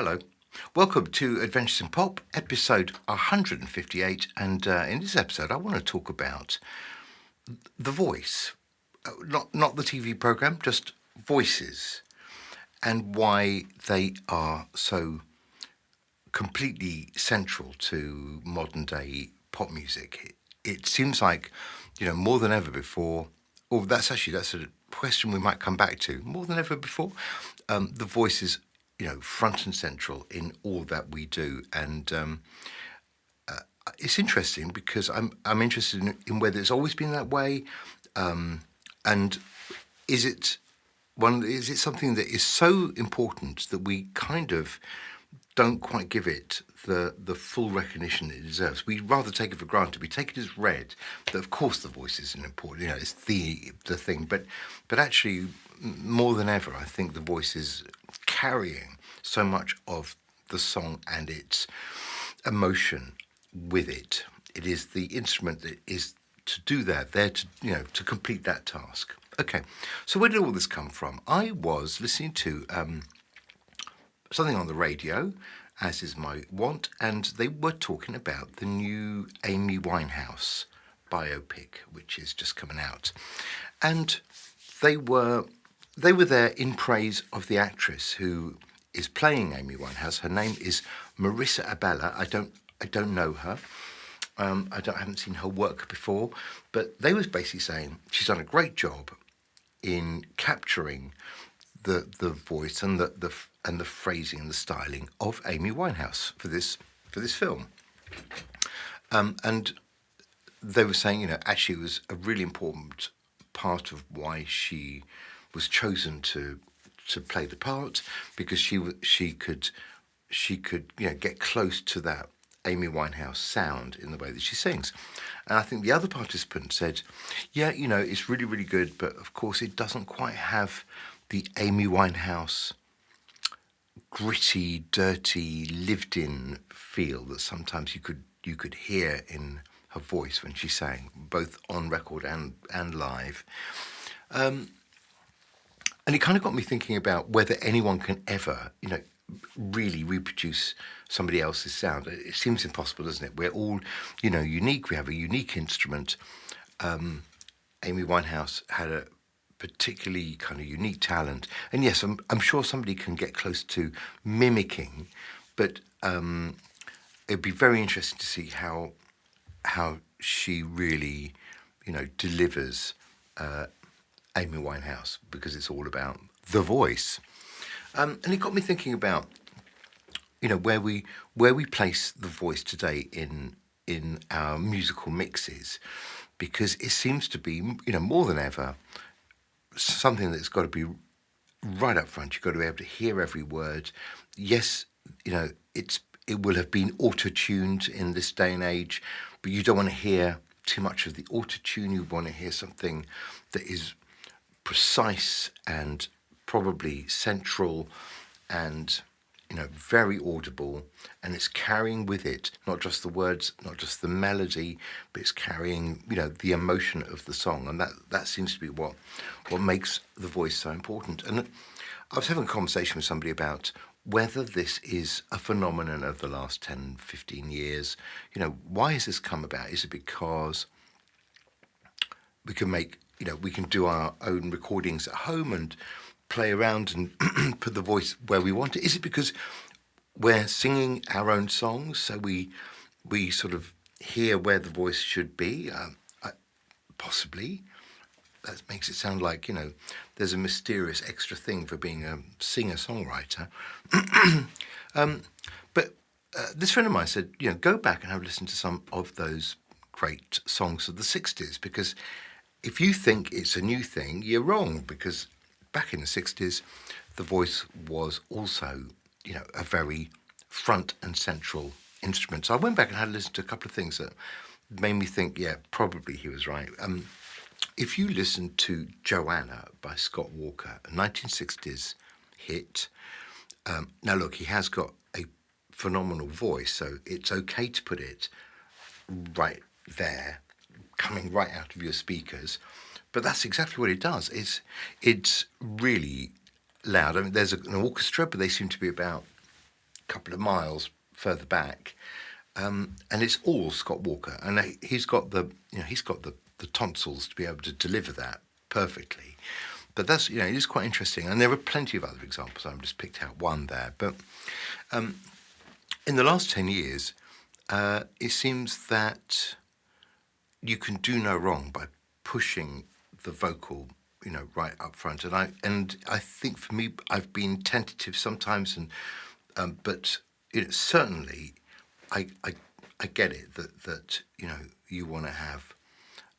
Hello. Welcome to Adventures in Pop, episode 158. And in this episode, I want to talk about The Voice. Not the TV program, just voices and why they are so completely central to modern day pop music. It seems like, more than ever before, or that's a question we might come back to. More than ever before, the voice is, front and central in all that we do. And it's interesting because I'm interested in whether it's always been that way, and is it is it something that is so important that we kind of don't quite give it the full recognition it deserves. We rather take it for granted. We take it as read that of course the voice isn't important. It's the thing. But actually, more than ever, I think the voice is carrying so much of the song and its emotion with it. It is the instrument that is to do that, there to to complete that task. Okay, so where did all this come from? I was listening to something on the radio, as is my wont, and they were talking about the new Amy Winehouse biopic, which is just coming out, and they were there in praise of the actress who is playing Amy Winehouse. Her name is Marissa Abela. I don't know her. I haven't seen her work before, but they was basically saying she's done a great job in capturing the voice and the phrasing and the styling of Amy Winehouse for this film. And they were saying, actually it was a really important part of why she was chosen to play the part, because she could get close to that Amy Winehouse sound in the way that she sings. And I think the other participant said, yeah, it's really, really good, but of course it doesn't quite have the Amy Winehouse gritty, dirty, lived-in feel that sometimes you could hear in her voice when she sang, both on record and live. And it kind of got me thinking about whether anyone can ever, really reproduce somebody else's sound. It seems impossible, doesn't it? We're all, unique. We have a unique instrument. Amy Winehouse had a particularly kind of unique talent. And yes, I'm sure somebody can get close to mimicking, but it'd be very interesting to see how she really, delivers Amy Winehouse, because it's all about the voice. And it got me thinking about, where we place the voice today in our musical mixes, because it seems to be, more than ever, something that's got to be right up front. You've got to be able to hear every word. Yes, it will have been auto-tuned in this day and age, but you don't want to hear too much of the auto-tune. You want to hear something that is precise and probably central and very audible, and it's carrying with it not just the words, not just the melody, but it's carrying the emotion of the song, and that seems to be what makes the voice so important. And I was having a conversation with somebody about whether this is a phenomenon of the last 10, 15 years. Why has this come about? Is it because we can we can do our own recordings at home and play around and put the voice where we want it? Is it because we're singing our own songs, so we sort of hear where the voice should be? Possibly. That makes it sound like, there's a mysterious extra thing for being a singer-songwriter. But this friend of mine said, go back and have a listen to some of those great songs of the 60s, because if you think it's a new thing, you're wrong, because back in the 60s, the voice was also, a very front and central instrument. So I went back and had a listen to a couple of things that made me think, yeah, probably he was right. If you listen to Joanna by Scott Walker, a 1960s hit, now look, he has got a phenomenal voice, so it's okay to put it right there, coming right out of your speakers. But that's exactly what it does. It's really loud. I mean, there's an orchestra, but they seem to be about couple of miles further back, and it's all Scott Walker, and he's got the tonsils to be able to deliver that perfectly. But that's, it is quite interesting, and there are plenty of other examples. I've just picked out one there, but in the last 10 years, it seems that you can do no wrong by pushing the vocal, right up front. And I think for me, I've been tentative sometimes, but certainly, I get it that you want to have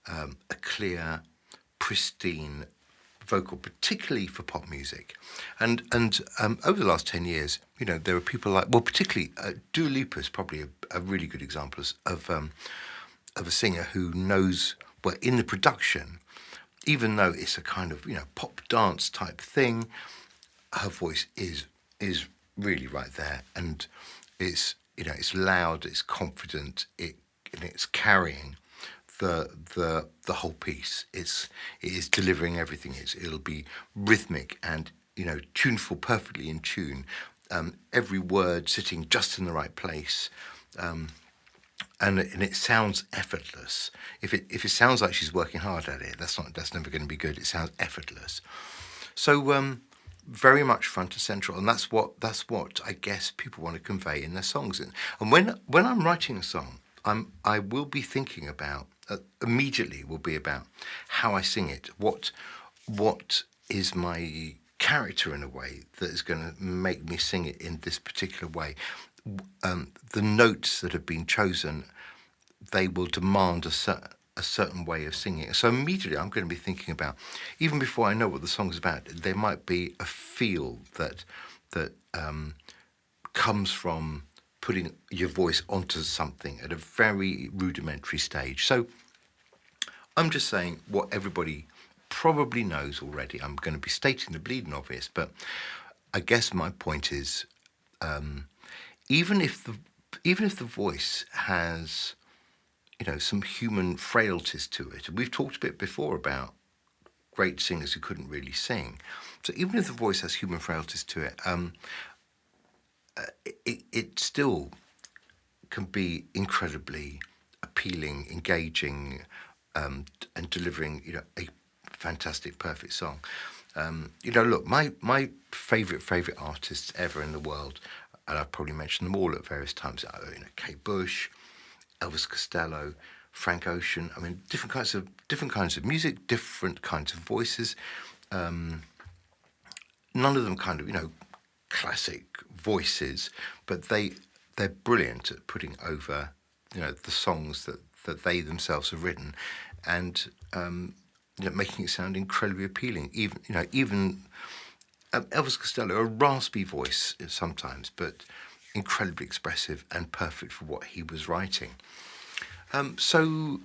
a clear, pristine vocal, particularly for pop music, and over the last 10 years, there are people like, well, particularly Dua Lipa is probably a really good example of a singer who knows, well, in the production, even though it's a kind of pop dance type thing, her voice is really right there, and it's loud, it's confident, and it's carrying the whole piece. It is delivering everything. It'll be rhythmic and tuneful, perfectly in tune. Every word sitting just in the right place, and it sounds effortless. If it sounds like she's working hard at it, that's never going to be good. It sounds effortless. So very much front and central, and that's what I guess people want to convey in their songs. And when I'm writing a song, I will be thinking about immediately will be about how I sing it. What is my character in a way that is going to make me sing it in this particular way? The notes that have been chosen, they will demand a certain way of singing. So immediately I'm going to be thinking about, even before I know what the song's about, there might be a feel that comes from putting your voice onto something at a very rudimentary stage. So I'm just saying what everybody probably knows already. I'm going to be stating the bleeding obvious, but I guess my point is, even if the voice has, some human frailties to it, and we've talked a bit before about great singers who couldn't really sing. So even if the voice has human frailties to it, it still can be incredibly appealing, engaging, and delivering, a fantastic, perfect song. Look, my favourite artists ever in the world, and I've probably mentioned them all at various times. Kate Bush, Elvis Costello, Frank Ocean. I mean, different kinds of music, different kinds of voices. None of them kind of classic voices, but they're brilliant at putting over the songs that they themselves have written, and making it sound incredibly appealing. Even Elvis Costello, a raspy voice sometimes, but incredibly expressive and perfect for what he was writing. So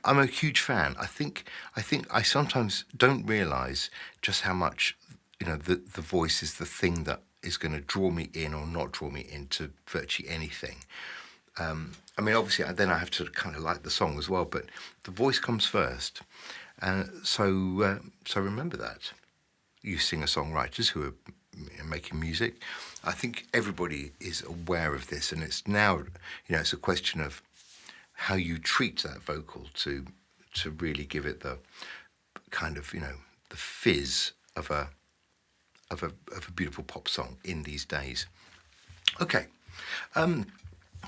I'm a huge fan. I think I sometimes don't realise just how much the voice is the thing that is going to draw me in or not draw me into virtually anything. I mean, obviously, then I have to kind of like the song as well, but the voice comes first. So remember that. You singer-songwriters who are making music, I think everybody is aware of this, and it's now, it's a question of how you treat that vocal to really give it the kind of, the fizz of a beautiful pop song in these days. Okay.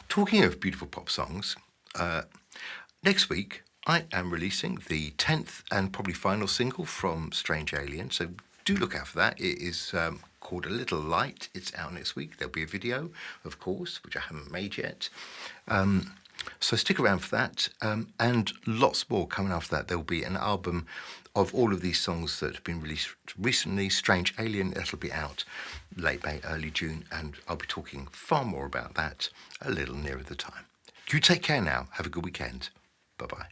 Talking of beautiful pop songs, next week I am releasing the 10th and probably final single from Strange Alien, so do look out for that. It is called A Little Light. It's out next week. There'll be a video, of course, which I haven't made yet. So stick around for that, and lots more coming after that. There'll be an album of all of these songs that have been released recently. Strange Alien, that'll be out late May, early June, and I'll be talking far more about that a little nearer the time. You take care now. Have a good weekend. Bye-bye.